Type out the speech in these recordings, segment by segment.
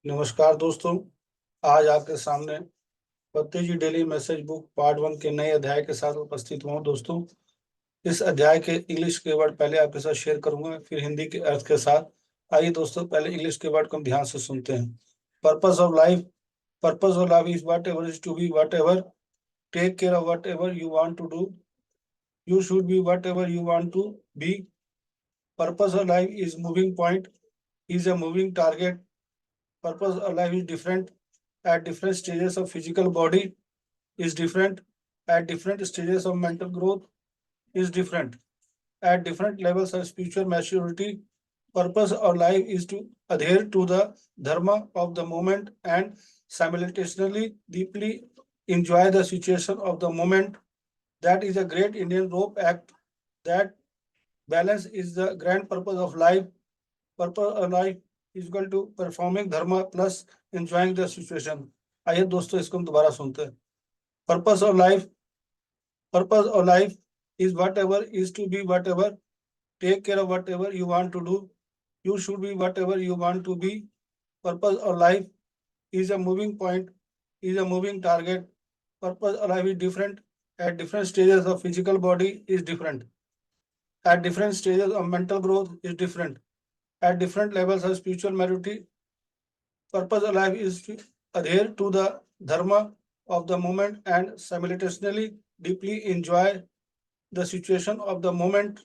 नमस्कार दोस्तों। आज आपके सामने पत्ती जी डेली मैसेज बुक पार्ट 1 के नए अध्याय के साथ उपस्थित हुआ हूं। दोस्तों, इस अध्याय के इंग्लिश के वर्ड पहले आपके साथ शेयर करूंगा, फिर हिंदी के अर्थ के साथ। आइए दोस्तों, पहले इंग्लिश के वर्ड को हम ध्यान से सुनते हैं। Purpose of life. Purpose of life is whatever is to be whatever, take care of whatever you want to do, you should be whatever you want to be. Purpose of life is moving point, is a moving target. Purpose of life is different at different stages of physical body, is different at different stages of mental growth, is different at different levels of spiritual maturity. Purpose of life is to adhere to the dharma of the moment and simultaneously deeply enjoy the situation of the moment. That is a great Indian rope act. That balance is the grand purpose of life. Purpose of life is equal to performing dharma plus enjoying the situation. आइए दोस्तों, इसको हम दोबारा सुनते हैं। Purpose of life. Purpose of life is whatever is to be whatever. Take care of whatever you want to do. You should be whatever you want to be. Purpose of life is a moving point, is a moving target. Purpose of life is different at different stages of physical body, is different at different stages of mental growth, is different at different levels of spiritual maturity. Purpose of life is to adhere to the dharma of the moment and simultaneously deeply enjoy the situation of the moment.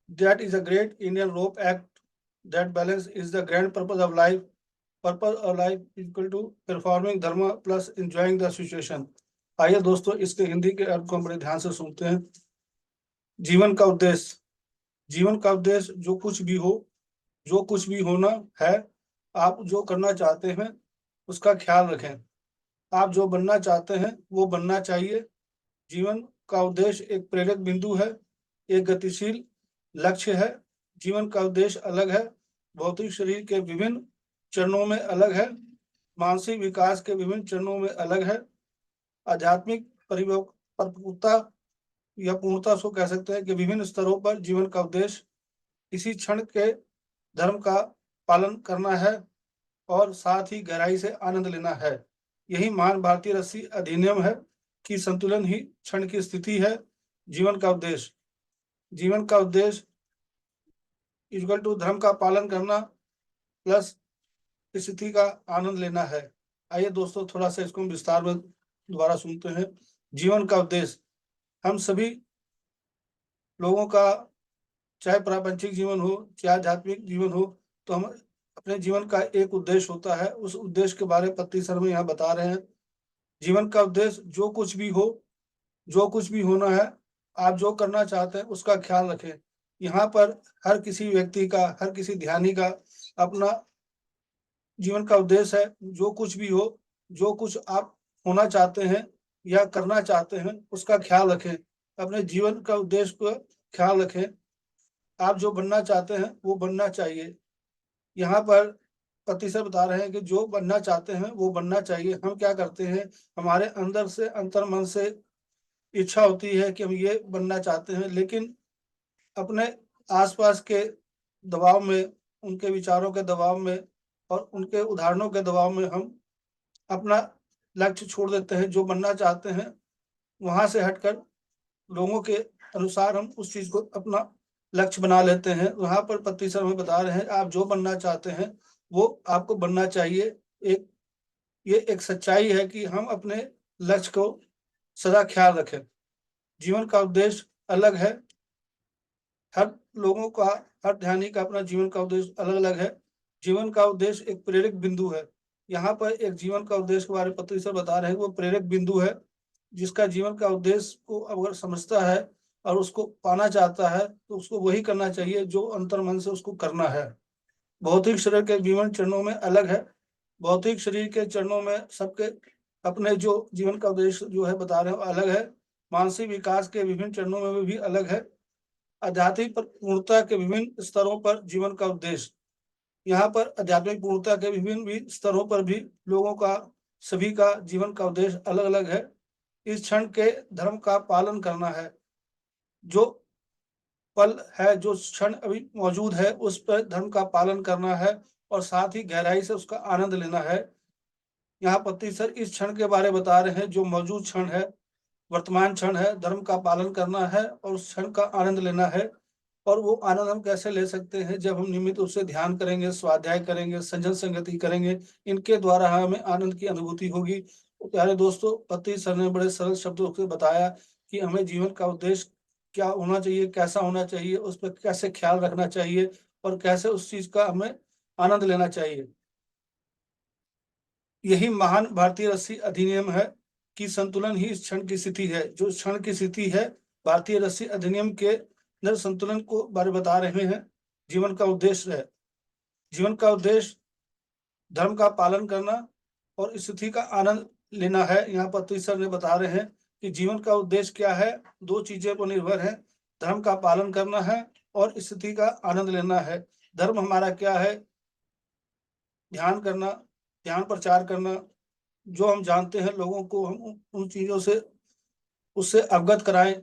That is a great Indian rope act. That balance is the grand purpose of life. Purpose of life is equal to performing dharma plus enjoying the situation. आइए दोस्तों, इसके हिंदी के अर्थ को हम बड़े ध्यान से सुनते हैं। जीवन का उद्देश्य। जीवन का उद्देश्य जो कुछ भी हो, जो कुछ भी होना है, आप जो करना चाहते हैं उसका ख्याल रखें। आप जो बनना चाहते हैं वो बनना चाहिए। जीवन का उद्देश्य एक प्रेरक बिंदु है, एक गतिशील लक्ष्य है। जीवन का उद्देश्य अलग है, भौतिक शरीर के विभिन्न चरणों में अलग है, मानसिक विकास के विभिन्न चरणों में अलग है। आध्यात्मिक परिपक्वता या पूर्णता उसको कह सकते हैं कि विभिन्न स्तरों पर जीवन का उद्देश्य इसी क्षण के धर्म का पालन करना है और साथ ही गहराई से आनंद लेना है। यही महान भारतीय रस्सी अधिनियम है कि संतुलन ही क्षण की स्थिति है। जीवन का उद्देश्य। जीवन का उद्देश्य इक्वल टू धर्म का पालन करना प्लस स्थिति का आनंद लेना है। आइए दोस्तों, थोड़ा सा इसको विस्तार में दोबारा सुनते हैं। जीवन का उद्देश्य। हम सभी लोगों का, चाहे प्रापंचिक जीवन हो चाहे आध्यात्मिक जीवन हो, तो हम अपने जीवन का एक उद्देश्य होता है। उस उद्देश्य के बारे में पत्ती सर में यहाँ बता रहे हैं। जीवन का उद्देश्य जो कुछ भी हो, जो कुछ भी होना है, आप जो करना चाहते हैं उसका ख्याल रखें। यहाँ पर हर किसी व्यक्ति का, हर किसी ध्यानी का अपना जीवन का उद्देश्य है। जो कुछ भी हो, जो कुछ आप होना चाहते हैं या करना चाहते हैं उसका ख्याल रखें। अपने जीवन का उद्देश्य को ख्याल रखें। आप जो बनना चाहते हैं वो बनना चाहिए। यहाँ पर पति सर बता रहे हैं कि जो बनना चाहते हैं वो बनना चाहिए। हम क्या करते हैं, हमारे अंदर से, अंतर मन से इच्छा होती है कि हम ये बनना चाहते हैं, लेकिन अपने आसपास के दबाव में, उनके विचारों के दबाव में और उनके उदाहरणों के दबाव में हम अपना लक्ष्य छोड़ देते हैं। जो बनना चाहते हैं वहां से हटकर लोगों के अनुसार हम उस चीज को अपना लक्ष्य बना लेते हैं। वहां पर पत्ती सर हमें बता रहे हैं, आप जो बनना चाहते हैं वो आपको बनना चाहिए। ये एक सच्चाई है कि हम अपने लक्ष्य को सदा ख्याल रखें। जीवन का उद्देश्य अलग है। हर लोगों का, हर ध्यानी का अपना जीवन का उद्देश्य अलग अलग है। जीवन का उद्देश्य एक प्रेरक बिंदु है। यहाँ पर एक जीवन का उद्देश्य के बारे में पत्ती सर बता रहे हैं, वो प्रेरक बिंदु है। जिसका जीवन का उद्देश्य को अगर समझता है और उसको पाना चाहता है तो उसको वही करना चाहिए जो अंतर मन से उसको करना है। भौतिक शरीर के विभिन्न चरणों में अलग है। भौतिक शरीर के चरणों में सबके अपने जो जीवन का उद्देश्य जो है बता रहे हैं अलग है। मानसिक विकास के विभिन्न चरणों में भी अलग है। आध्यात्मिक पूर्णता के विभिन्न स्तरों पर जीवन का उद्देश्य। यहाँ पर आध्यात्मिक पूर्णता के विभिन्न भी स्तरों पर भी लोगों का, सभी का जीवन का उद्देश्य अलग अलग है। इस क्षण के धर्म का पालन करना है। जो पल है, जो क्षण अभी मौजूद है, उस पर धर्म का पालन करना है और साथ ही गहराई से उसका आनंद लेना है। यहाँ पत्ती सर इस क्षण के बारे में बता रहे हैं जो मौजूद क्षण है, वर्तमान क्षण है, धर्म का पालन करना है और उस क्षण का आनंद लेना है। और वो आनंद हम कैसे ले सकते हैं? जब हम नियमित रूप से ध्यान करेंगे, स्वाध्याय करेंगे, संजन संगति करेंगे, इनके द्वारा हमें आनंद की अनुभूति होगी। तो प्यारे दोस्तों, पत्ती सर ने बड़े सरल शब्दों से बताया कि हमें जीवन का उद्देश्य क्या होना चाहिए, कैसा होना चाहिए, उस पर कैसे ख्याल रखना चाहिए और कैसे उस चीज का हमें आनंद लेना चाहिए। यही महान भारतीय रस्सी अधिनियम है कि संतुलन ही इस क्षण की स्थिति है। जो क्षण की स्थिति है, भारतीय रस्सी अधिनियम के अंदर संतुलन को बारे बता रहे हैं। जीवन का उद्देश्य है, जीवन का उद्देश्य धर्म का पालन करना और स्थिति का आनंद लेना है। यहाँ पत्री सर ने बता रहे हैं कि जीवन का उद्देश्य क्या है, दो चीजें पर निर्भर है, धर्म का पालन करना है और स्थिति का आनंद लेना है। धर्म हमारा क्या है? ध्यान करना, ध्यान प्रचार करना, जो हम जानते हैं लोगों को हम उन चीजों से उससे अवगत कराएं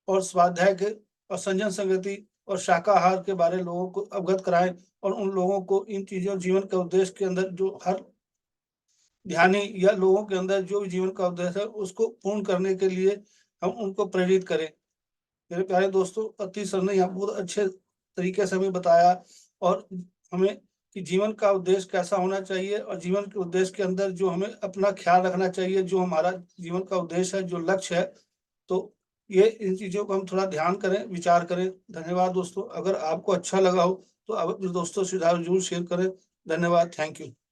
और स्वाध्याय के और संजन संगति और शाकाहार के बारे में लोगों को अवगत कराएं और उन लोगों को इन चीजों जीवन के उद्देश्य के अंदर जो हर ध्यानी या लोगों के अंदर जो भी जीवन का उद्देश्य है उसको पूर्ण करने के लिए हम उनको प्रेरित करें। मेरे प्यारे दोस्तों, पत्ती सर ने यहाँ बहुत अच्छे तरीके से हमें बताया और हमें कि जीवन का उद्देश्य कैसा होना चाहिए और जीवन के उद्देश्य के अंदर जो हमें अपना ख्याल रखना चाहिए, जो हमारा जीवन का उद्देश्य है, जो लक्ष्य है। तो ये इन चीजों को हम थोड़ा ध्यान करें, विचार करें। धन्यवाद दोस्तों। अगर आपको अच्छा लगा हो तो आप अपने दोस्तों से सुझाव जरूर शेयर करें। धन्यवाद। Thank you.